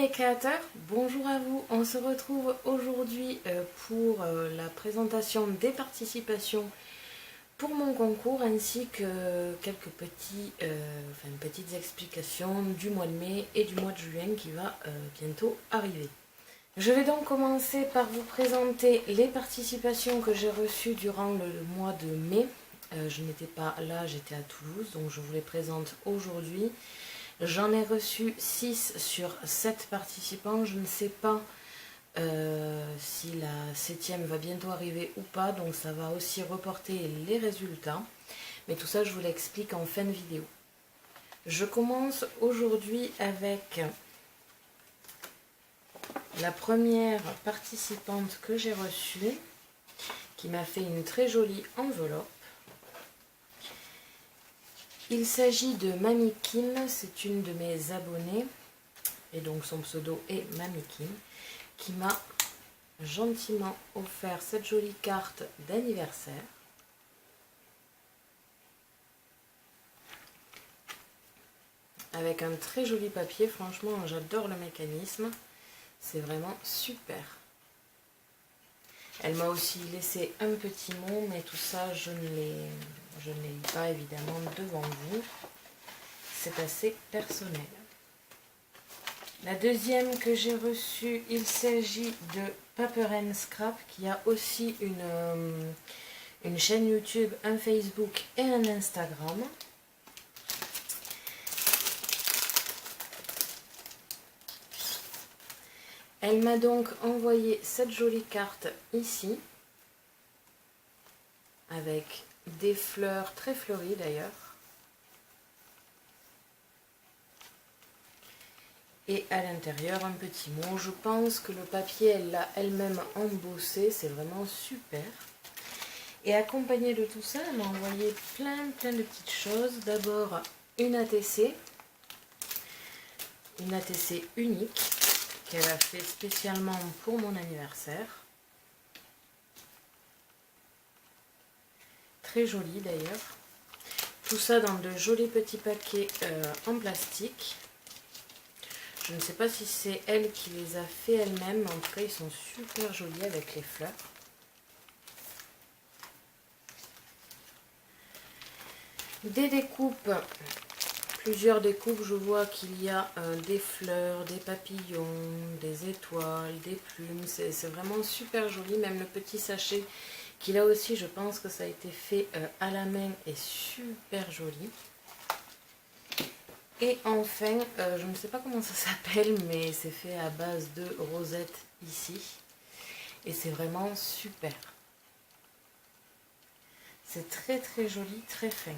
les créateurs, bonjour à vous. On se retrouve aujourd'hui pour la présentation des participations pour mon concours ainsi que quelques petites explications du mois de mai et du mois de juin qui va bientôt arriver. Je vais donc commencer par vous présenter les participations que j'ai reçues durant le mois de mai. Je n'étais pas là, j'étais à Toulouse, donc je vous les présente aujourd'hui. J'en ai reçu 6 sur 7 participants. Je ne sais pas si la 7e va bientôt arriver ou pas, donc ça va aussi reporter les résultats. Mais tout ça, je vous l'explique en fin de vidéo. Je commence aujourd'hui avec la première participante que j'ai reçue, qui m'a fait une très jolie enveloppe. Il s'agit de Mamie Kim, c'est une de mes abonnées, et donc son pseudo est Mamie Kim, qui m'a gentiment offert cette jolie carte d'anniversaire. Avec un très joli papier, franchement j'adore le mécanisme, c'est vraiment super. Elle m'a aussi laissé un petit mot, mais tout ça je ne l'ai pas évidemment devant vous. C'est assez personnel. La deuxième que j'ai reçue, il s'agit de Paper and Scrap, qui a aussi une chaîne YouTube, un Facebook et un Instagram. Elle m'a donc envoyé cette jolie carte ici, avec des fleurs très fleuries d'ailleurs. Et à l'intérieur, un petit mot. Je pense que le papier, elle l'a elle-même embossé, c'est vraiment super. Et accompagné de tout ça, elle m'a envoyé plein de petites choses. D'abord, une ATC unique, qu'elle a fait spécialement pour mon anniversaire. Très jolie d'ailleurs. Tout ça dans de jolis petits paquets en plastique. Je ne sais pas si c'est elle qui les a fait elle-même, mais en tout cas ils sont super jolis avec les fleurs. Des découpes, plusieurs découpes, je vois qu'il y a des fleurs, des papillons, des étoiles, des plumes, c'est vraiment super joli, même le petit sachet qu'il a aussi, je pense que ça a été fait à la main, est super joli. Et enfin, je ne sais pas comment ça s'appelle, mais c'est fait à base de rosettes ici. Et c'est vraiment super. C'est très joli, très fin.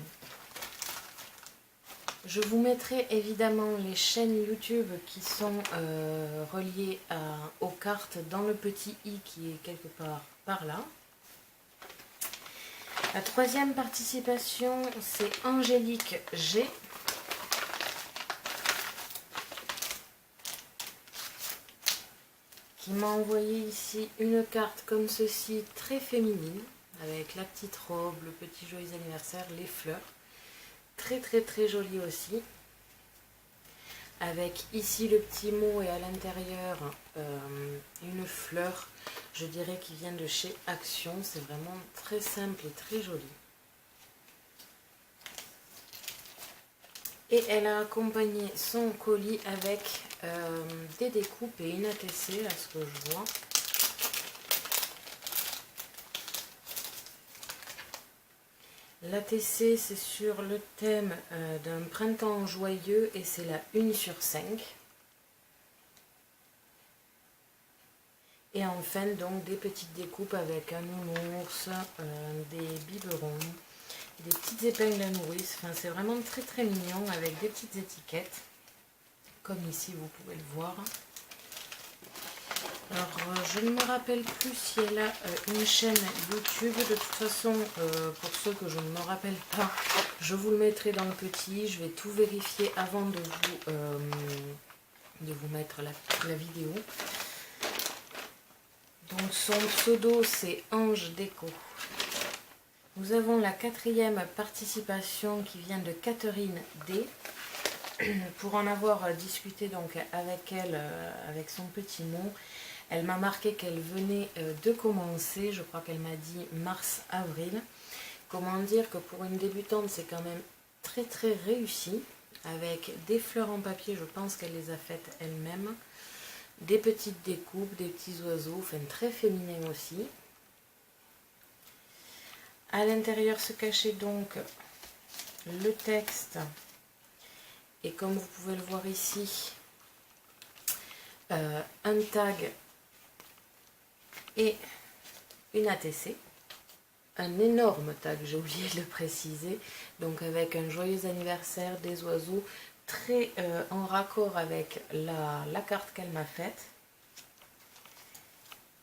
Je vous mettrai évidemment les chaînes YouTube qui sont reliées aux cartes dans le petit i qui est quelque part par là. La troisième participation, c'est Angélique G. Qui m'a envoyé ici une carte comme ceci, très féminine, avec la petite robe, le petit joyeux anniversaire, les fleurs. Très jolie aussi. Avec ici le petit mot et à l'intérieur une fleur, je dirais qui vient de chez Action. C'est vraiment très simple et très joli. Et elle a accompagné son colis avec des découpes et une ATC, à ce que je vois. L'ATC, c'est sur le thème d'un printemps joyeux et c'est la 1 sur 5. Et enfin, donc, des petites découpes avec un nounours, des biberons, des petites épingles à nourrice. Enfin, c'est vraiment très mignon avec des petites étiquettes. Comme ici, vous pouvez le voir. Alors, je ne me rappelle plus si elle a une chaîne YouTube. De toute façon, pour ceux que je ne me rappelle pas, je vous le mettrai dans le petit. Je vais tout vérifier avant de vous mettre la vidéo. Donc, son pseudo, c'est Ange Déco. Nous avons la 4e participation qui vient de Catherine D. pour en avoir discuté donc avec elle, avec son petit mot, elle m'a marqué qu'elle venait de commencer, je crois qu'elle m'a dit mars-avril. Comment dire que pour une débutante, c'est quand même très très réussi, avec des fleurs en papier, je pense qu'elle les a faites elle-même, des petites découpes, des petits oiseaux, enfin très féminin aussi. À l'intérieur se cachait donc le texte, et comme vous pouvez le voir ici, un tag et une ATC. Un énorme tag, j'ai oublié de le préciser, donc avec un joyeux anniversaire, des oiseaux, très en raccord avec la carte qu'elle m'a faite.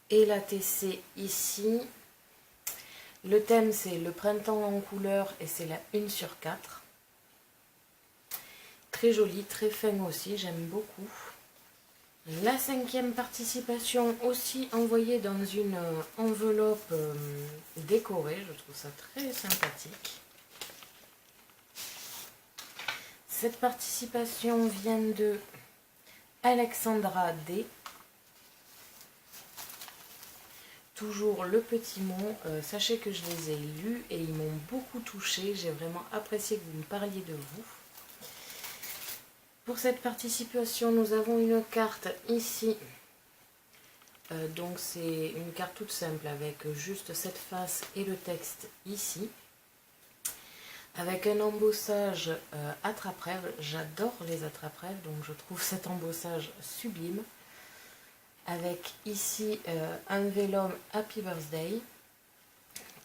Et l'ATC ici, le thème c'est le printemps en couleur et c'est la 1/4. Très joli, très fin aussi, j'aime beaucoup. La 5e participation aussi envoyée dans une enveloppe décorée, je trouve ça très sympathique. Cette participation vient de Alexandra D. Toujours le petit mot, sachez que je les ai lus et ils m'ont beaucoup touchée, j'ai vraiment apprécié que vous me parliez de vous. Pour cette participation, nous avons une carte ici. Donc c'est une carte toute simple avec juste cette face et le texte ici. Avec un embossage attrape-rêve. J'adore les attrape-rêves, donc je trouve cet embossage sublime. Avec ici un vélum Happy Birthday.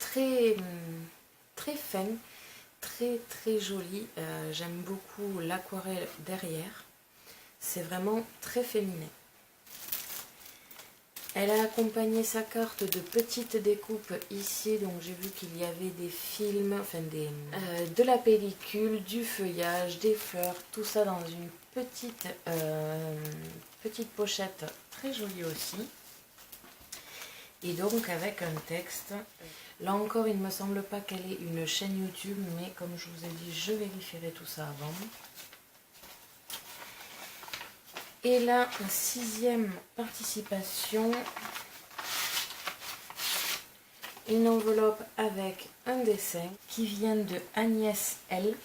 Très, très fin. Très très jolie, j'aime beaucoup l'aquarelle derrière, c'est vraiment très féminin. Elle a accompagné sa carte de petites découpes ici, donc j'ai vu qu'il y avait des films, enfin de la pellicule, du feuillage, des fleurs, tout ça dans une petite pochette très jolie aussi. Et donc avec un texte. Là encore, il ne me semble pas qu'elle ait une chaîne YouTube, mais comme je vous ai dit, je vérifierai tout ça avant. Et la 6e participation, une enveloppe avec un dessin qui vient de Agnès L.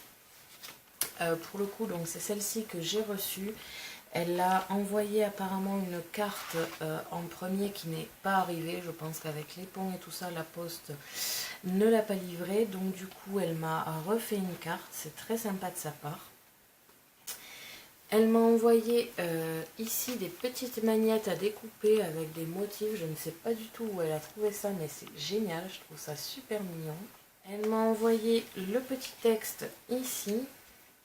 Pour le coup, donc c'est celle-ci que j'ai reçue. Elle a envoyé apparemment une carte en premier qui n'est pas arrivée. Je pense qu'avec les ponts et tout ça, la poste ne l'a pas livrée. Donc du coup, elle m'a refait une carte. C'est très sympa de sa part. Elle m'a envoyé ici des petites magnettes à découper avec des motifs. Je ne sais pas du tout où elle a trouvé ça, mais c'est génial. Je trouve ça super mignon. Elle m'a envoyé le petit texte ici.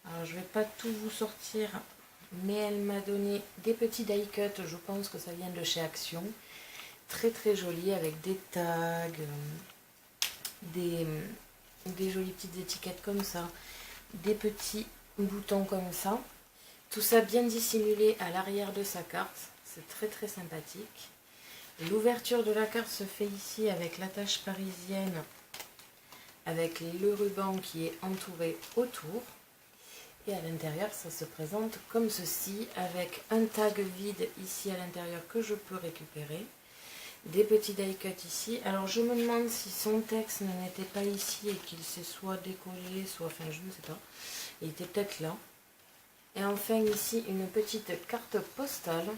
Alors je ne vais pas tout vous sortir, mais elle m'a donné des petdie die-cut, je pense que ça vient de chez Action. Très très joli avec des tags, des jolies petites étiquettes comme ça, des petits boutons comme ça. Tout ça bien dissimulé à l'arrière de sa carte, c'est très très sympathique. L'ouverture de la carte se fait ici avec l'attache parisienne, avec le ruban qui est entouré autour. Et à l'intérieur, ça se présente comme ceci, avec un tag vide ici à l'intérieur que je peux récupérer. Des petits die cut ici. Alors je me demande si son texte n'était pas ici et qu'il s'est soit décollé, soit, enfin je ne sais pas. Il était peut-être là. Et enfin ici, une petite carte postale,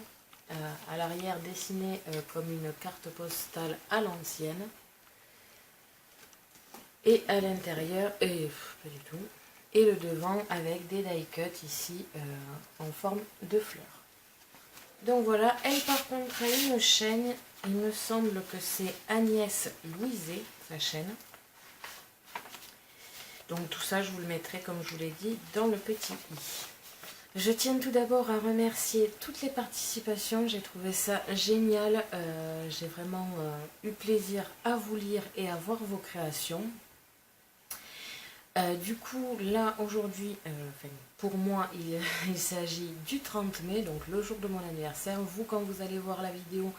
à l'arrière dessinée comme une carte postale à l'ancienne. Et à l'intérieur, pas du tout. Et le devant avec des die cut ici en forme de fleurs. Donc voilà, elle par contre a une chaîne, il me semble que c'est Agnès Louiset, sa chaîne. Donc tout ça je vous le mettrai comme je vous l'ai dit dans le petit i. Je tiens tout d'abord à remercier toutes les participations, j'ai trouvé ça génial, j'ai vraiment eu plaisir à vous lire et à voir vos créations. Du coup, là, aujourd'hui, pour moi, il s'agit du 30 mai, donc le jour de mon anniversaire. Vous, quand vous allez voir la vidéo,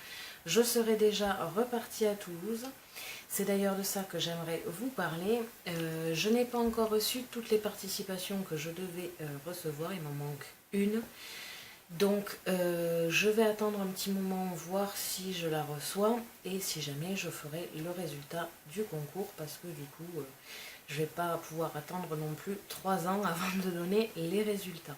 je serai déjà repartie à Toulouse. C'est d'ailleurs de ça que j'aimerais vous parler. Je n'ai pas encore reçu toutes les participations que je devais recevoir, il m'en manque une. Donc je vais attendre un petit moment, voir si je la reçois et si jamais je ferai le résultat du concours parce que du coup je ne vais pas pouvoir attendre non plus 3 ans avant de donner les résultats.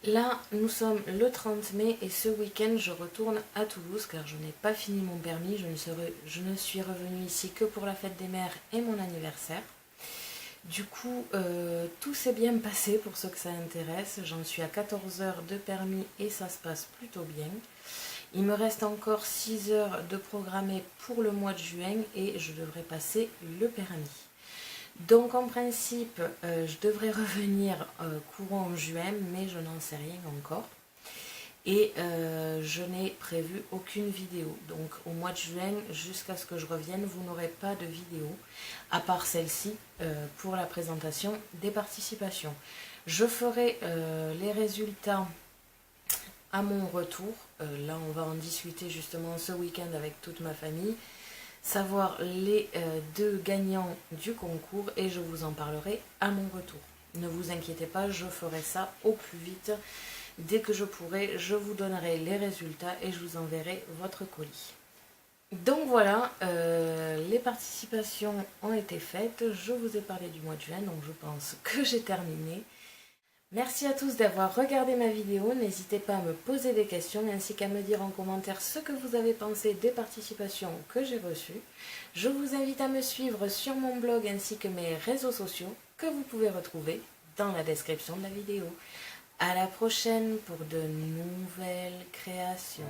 Là nous sommes le 30 mai et ce week-end je retourne à Toulouse car je n'ai pas fini mon permis, je ne suis revenue ici que pour la fête des mères et mon anniversaire. Du coup, tout s'est bien passé pour ceux que ça intéresse. J'en suis à 14 heures de permis et ça se passe plutôt bien. Il me reste encore 6 heures de programmer pour le mois de juin et je devrais passer le permis. Donc en principe, je devrais revenir courant juin, mais je n'en sais rien encore. Et je n'ai prévu aucune vidéo. Donc au mois de juin, jusqu'à ce que je revienne, vous n'aurez pas de vidéo, à part celle-ci, pour la présentation des participations. Je ferai les résultats à mon retour. Là, on va en discuter justement ce week-end avec toute ma famille, savoir les 2 gagnants du concours et je vous en parlerai à mon retour. Ne vous inquiétez pas, je ferai ça au plus vite. Dès que je pourrai, je vous donnerai les résultats et je vous enverrai votre colis. Donc voilà, les participations ont été faites. Je vous ai parlé du mois de juin, donc je pense que j'ai terminé. Merci à tous d'avoir regardé ma vidéo. N'hésitez pas à me poser des questions ainsi qu'à me dire en commentaire ce que vous avez pensé des participations que j'ai reçues. Je vous invite à me suivre sur mon blog ainsi que mes réseaux sociaux que vous pouvez retrouver dans la description de la vidéo. À la prochaine pour de nouvelles créations.